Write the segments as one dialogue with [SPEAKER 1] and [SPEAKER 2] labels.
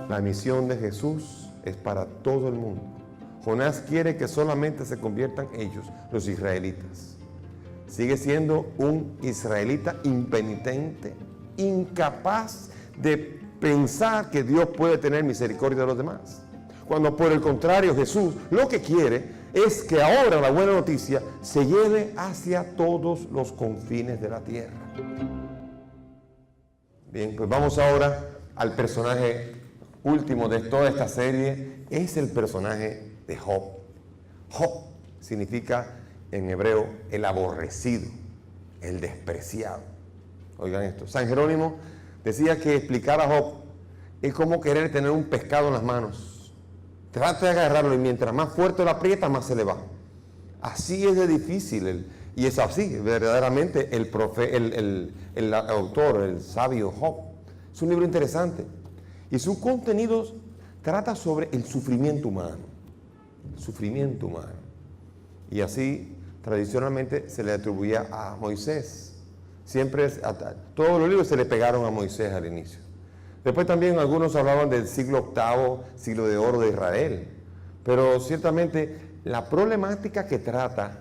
[SPEAKER 1] La misión de Jesús es para todo el mundo. Jonás quiere que solamente se conviertan ellos, los israelitas. Sigue siendo un israelita impenitente, incapaz de pensar que Dios puede tener misericordia de los demás. Cuando por el contrario Jesús lo que quiere es que ahora la buena noticia se lleve hacia todos los confines de la tierra. Bien, pues vamos ahora al personaje último de toda esta serie. Es el personaje de Job. Job significa en hebreo el aborrecido, el despreciado. Oigan esto, San Jerónimo decía que explicar a Job es como querer tener un pescado en las manos. Trata de agarrarlo y mientras más fuerte lo aprieta, más se le va. Así es de difícil, y es así, verdaderamente, el autor, el sabio Job. Es un libro interesante. Y sus contenidos trata sobre el sufrimiento humano. El sufrimiento humano. Y así, tradicionalmente, se le atribuía a Moisés. Siempre, todos los libros se le pegaron a Moisés al inicio. Después también algunos hablaban del siglo VIII, siglo de oro de Israel. Pero ciertamente la problemática que trata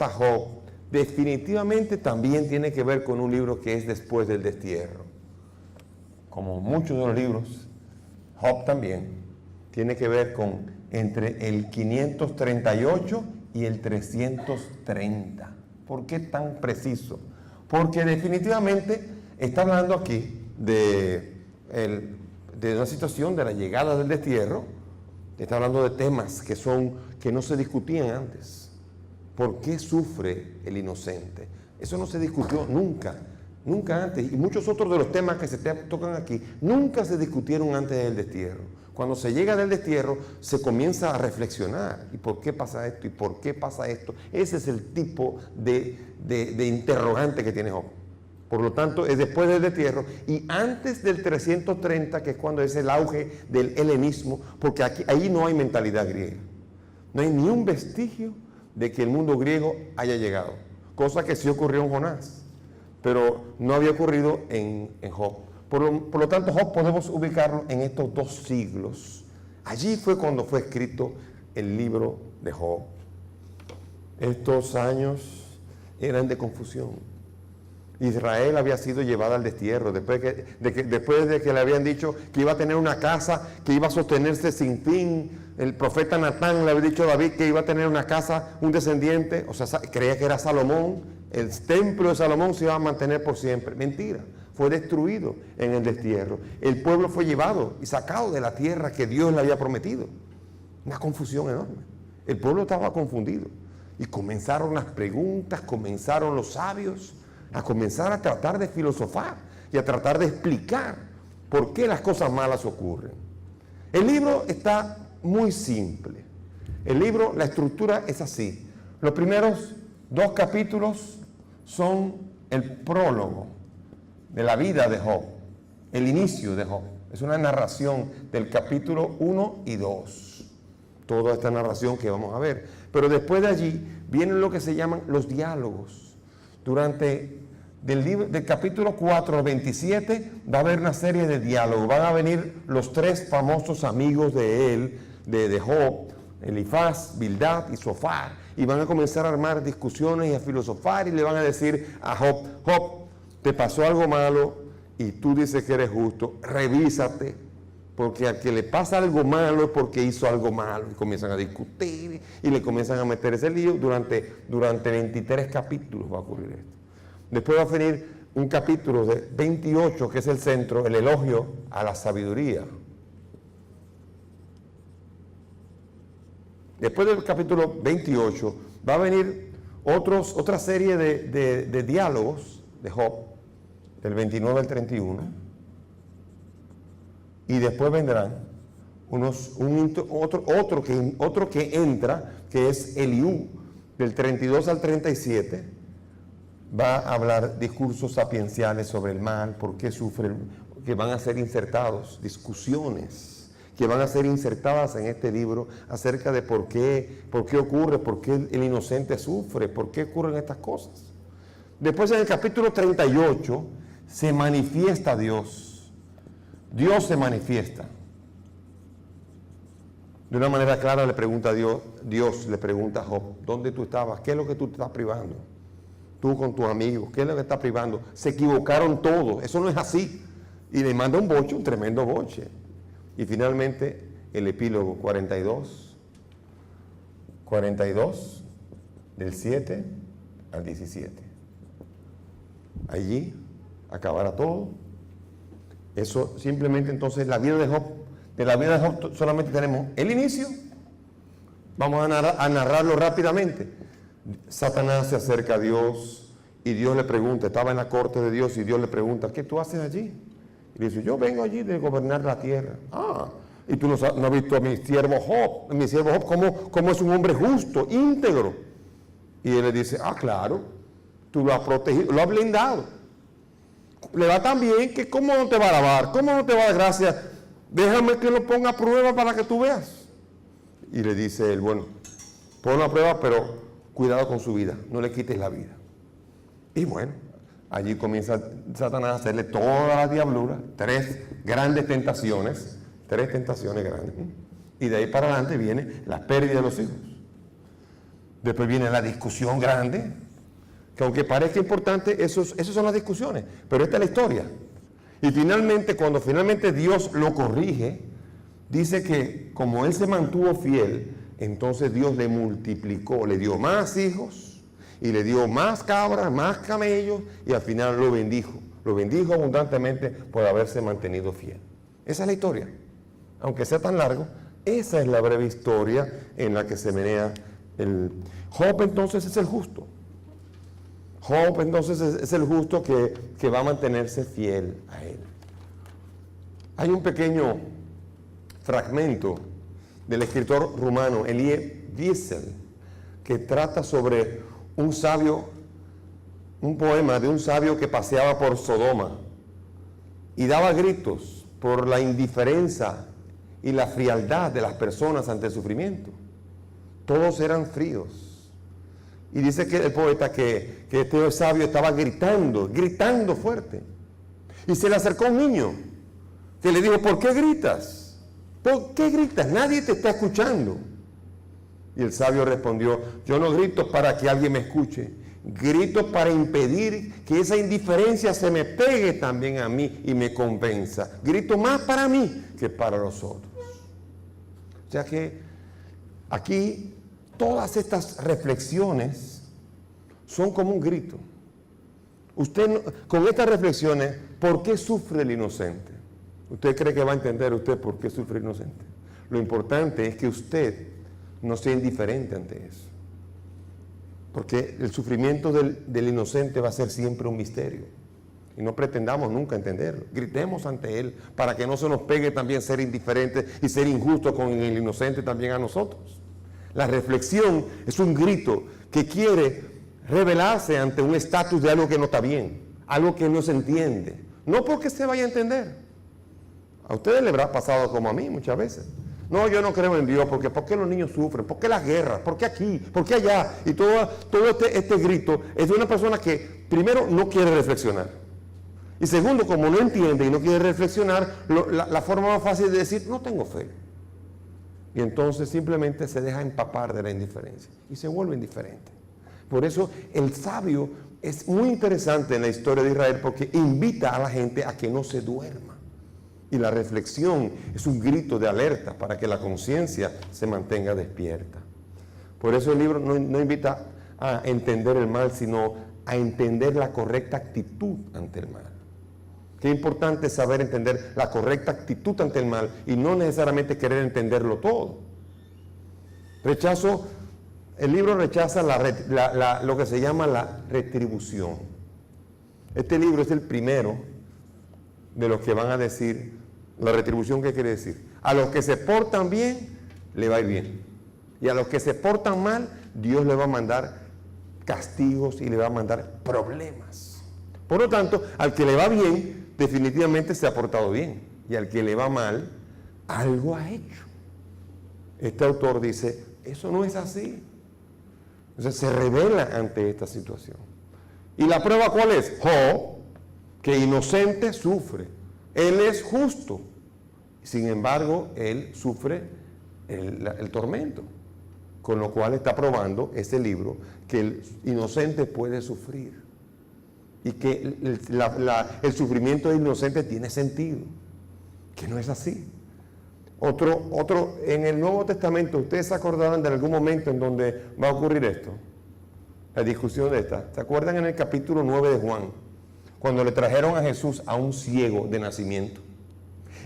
[SPEAKER 1] Job definitivamente también tiene que ver con un libro que es después del destierro. Como muchos de los libros, Job también tiene que ver con entre el 538 y el 330. ¿Por qué tan preciso? Porque definitivamente está hablando aquí de una situación de la llegada del destierro. Está hablando de temas que no se discutían antes. ¿Por qué sufre el inocente? Eso no se discutió nunca antes. Y muchos otros de los temas que se tocan aquí nunca se discutieron antes del destierro. Cuando se llega del destierro, se comienza a reflexionar. ¿Y por qué pasa esto? ¿Y por qué pasa esto? Ese es el tipo de interrogante que tiene Job. Por lo tanto, es después del destierro y antes del 330, que es cuando es el auge del helenismo, porque ahí no hay mentalidad griega. No hay ni un vestigio de que el mundo griego haya llegado. Cosa que sí ocurrió en Jonás, pero no había ocurrido en Job. Por lo tanto, Job podemos ubicarlo en estos 2 siglos. Allí fue cuando fue escrito el libro de Job. Estos años eran de confusión. Israel había sido llevada al destierro después de que le habían dicho que iba a tener una casa que iba a sostenerse sin fin. El profeta Natán le había dicho a David que iba a tener una casa, un descendiente, o sea, creía que era Salomón. El templo de Salomón se iba a mantener por siempre. Mentira, fue destruido en el destierro. El pueblo fue llevado y sacado de la tierra que Dios le había prometido. Una confusión enorme. El pueblo estaba confundido. Y comenzaron las preguntas, comenzaron los sabios a comenzar a tratar de filosofar y a tratar de explicar por qué las cosas malas ocurren. El libro está muy simple. El libro, la estructura es así. Los primeros 2 capítulos son el prólogo de la vida de Job, el inicio de Job. Es una narración del capítulo 1 y 2. Toda esta narración que vamos a ver. Pero después de allí vienen lo que se llaman los diálogos. Del capítulo 4 al 27 va a haber una serie de diálogos. Van a venir los 3 famosos amigos de él, de Job, Elifaz, Bildad y Zofar. Y van a comenzar a armar discusiones y a filosofar y le van a decir a Job: Job, te pasó algo malo y tú dices que eres justo, revísate, porque al que le pasa algo malo es porque hizo algo malo. Y comienzan a discutir y le comienzan a meter ese lío. Durante 23 capítulos va a ocurrir esto. Después va a venir un capítulo de 28, que es el centro, el elogio a la sabiduría. Después del capítulo 28 va a venir otra serie de diálogos de Job, del 29 al 31. Y después vendrán otro que entra, que es Eliú, del 32 al 37. Va a hablar discursos sapienciales sobre el mal, por qué sufren, que van a ser insertados, discusiones que van a ser insertadas en este libro acerca de por qué ocurre, por qué el inocente sufre, por qué ocurren estas cosas. Después, en el capítulo 38 se manifiesta Dios. Dios se manifiesta. De una manera clara le pregunta a Dios le pregunta a Job, ¿dónde tú estabas? ¿Qué es lo que tú te estás privando? Tú con tus amigos, ¿qué es lo que estás privando? Se equivocaron todos, eso no es así. Y le manda un boche, un tremendo boche. Y finalmente el epílogo 42, del 7 al 17. Allí acabará todo. Eso simplemente entonces la vida de Job. De la vida de Job solamente tenemos el inicio. Vamos a narrarlo rápidamente. Satanás se acerca a Dios y Dios le pregunta, estaba en la corte de Dios y Dios le pregunta, ¿qué tú haces allí? Y le dice, yo vengo allí de gobernar la tierra. Ah, y tú no has visto a mi siervo Job, cómo es un hombre justo, íntegro. Y él le dice, ah, claro, tú lo has protegido, lo has blindado. Le va tan bien que cómo no te va a alabar, cómo no te va a dar gracias. Déjame que lo ponga a prueba para que tú veas. Y le dice él, bueno, ponlo a prueba, pero cuidado con su vida, no le quites la vida. Y bueno, allí comienza Satanás a hacerle toda la diablura, 3 grandes tentaciones, 3 tentaciones grandes. Y de ahí para adelante viene la pérdida de los hijos. Después viene la discusión grande, que aunque parezca importante, esas son las discusiones, pero esta es la historia. Y finalmente, cuando finalmente Dios lo corrige, dice que como él se mantuvo fiel, entonces Dios le multiplicó, le dio más hijos, y le dio más cabras, más camellos, y al final lo bendijo abundantemente por haberse mantenido fiel. Esa es la historia. Aunque sea tan largo, esa es la breve historia en la que se menea el... Job entonces es el justo. Job entonces es el justo que va a mantenerse fiel a él. Hay un pequeño fragmento del escritor rumano Elie Wiesel que trata sobre un sabio, un poema de un sabio que paseaba por Sodoma y daba gritos por la indiferencia y la frialdad de las personas ante el sufrimiento. Todos eran fríos. Y dice que el poeta que este sabio estaba gritando fuerte. Y se le acercó un niño que le dijo, ¿por qué gritas? ¿Por qué gritas? Nadie te está escuchando. Y el sabio respondió, yo no grito para que alguien me escuche, grito para impedir que esa indiferencia se me pegue también a mí y me convenza. Grito más para mí que para los otros. O sea que aquí todas estas reflexiones son como un grito. Usted, con estas reflexiones, ¿por qué sufre el inocente? ¿Usted cree que va a entender usted por qué sufre el inocente? Lo importante es que usted no sea indiferente ante eso. Porque el sufrimiento del inocente va a ser siempre un misterio. Y no pretendamos nunca entenderlo. Gritemos ante él para que no se nos pegue también ser indiferentes y ser injustos con el inocente también a nosotros. La reflexión es un grito que quiere revelarse ante un estatus de algo que no está bien, algo que no se entiende. No porque se vaya a entender. A ustedes les habrá pasado como a mí muchas veces. No, yo no creo en Dios, porque ¿por qué los niños sufren? ¿Por qué las guerras? ¿Por qué aquí? ¿Por qué allá? Y todo este grito es de una persona que primero no quiere reflexionar. Y segundo, como no entiende y no quiere reflexionar, la forma más fácil de decir, no tengo fe. Y entonces simplemente se deja empapar de la indiferencia y se vuelve indiferente. Por eso el sabio es muy interesante en la historia de Israel porque invita a la gente a que no se duerma. Y la reflexión es un grito de alerta para que la conciencia se mantenga despierta. Por eso el libro no invita a entender el mal, sino a entender la correcta actitud ante el mal. Qué importante es saber entender la correcta actitud ante el mal y no necesariamente querer entenderlo todo. El libro rechaza lo que se llama la retribución. Este libro es el primero de los que van a decir, la retribución, ¿qué quiere decir? A los que se portan bien, le va a ir bien. Y a los que se portan mal, Dios le va a mandar castigos y le va a mandar problemas. Por lo tanto, al que le va bien, definitivamente se ha portado bien. Y al que le va mal, algo ha hecho. Este autor dice, eso no es así. Entonces se revela ante esta situación. ¿Y la prueba cuál es? Job, que inocente sufre. Él es justo. Sin embargo, Él sufre el tormento. Con lo cual está probando ese libro que el inocente puede sufrir. Y que el sufrimiento del inocente tiene sentido. Que no es así. Otro, en el Nuevo Testamento, ¿ustedes se acordarán de algún momento en donde va a ocurrir esto? La discusión de esta. ¿Se acuerdan en el capítulo 9 de Juan? Cuando le trajeron a Jesús a un ciego de nacimiento.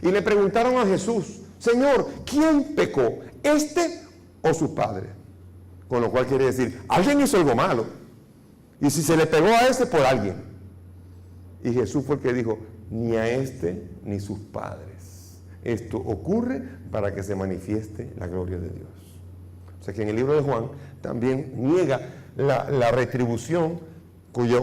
[SPEAKER 1] Y le preguntaron a Jesús, Señor, ¿quién pecó? ¿Este o su padre? Con lo cual quiere decir, alguien hizo algo malo. Y si se le pegó a ese, por alguien. Y Jesús fue el que dijo, ni a este ni sus padres. Esto ocurre para que se manifieste la gloria de Dios. O sea que en el libro de Juan también niega la retribución cuyo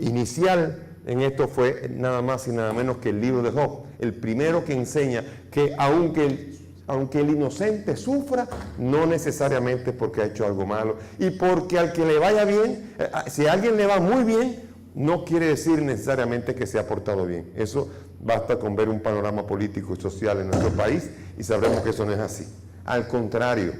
[SPEAKER 1] inicial en esto fue nada más y nada menos que el libro de Job. El primero que enseña que aunque el inocente sufra, no necesariamente porque ha hecho algo malo. Y porque al que le vaya bien, si a alguien le va muy bien, no quiere decir necesariamente que se ha portado bien. Eso basta con ver un panorama político y social en nuestro país y sabremos que eso no es así. Al contrario,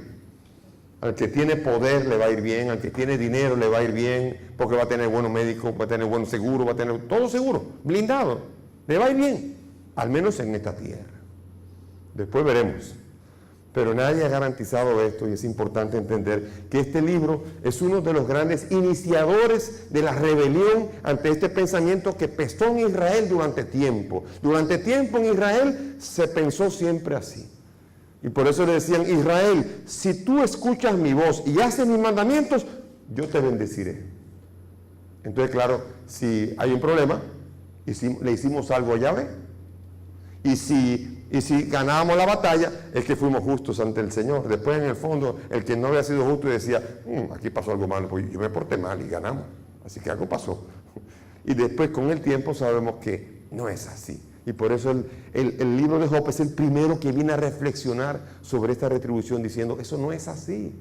[SPEAKER 1] al que tiene poder le va a ir bien, al que tiene dinero le va a ir bien, porque va a tener buenos médicos, va a tener buenos seguros, va a tener todo seguro, blindado. Le va a ir bien, al menos en esta tierra. Después veremos. Pero nadie ha garantizado esto y es importante entender que este libro es uno de los grandes iniciadores de la rebelión ante este pensamiento que pesó en Israel durante tiempo. Durante tiempo en Israel se pensó siempre así. Y por eso le decían, Israel, si tú escuchas mi voz y haces mis mandamientos, yo te bendeciré. Entonces, claro, si hay un problema, le hicimos algo a Yahvé, y si ganábamos la batalla, es que fuimos justos ante el Señor. Después, en el fondo, el que no había sido justo decía, aquí pasó algo malo, pues yo me porté mal y ganamos. Así que algo pasó. Y después, con el tiempo, sabemos que no es así. Y por eso el libro de Job es el primero que viene a reflexionar sobre esta retribución diciendo, eso no es así.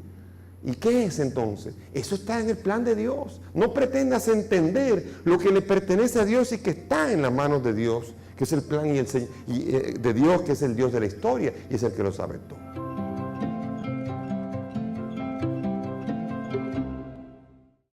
[SPEAKER 1] ¿Y qué es entonces? Eso está en el plan de Dios. No pretendas entender lo que le pertenece a Dios y que está en las manos de Dios, que es el plan de Dios, que es el Dios de la historia y es el que lo sabe todo.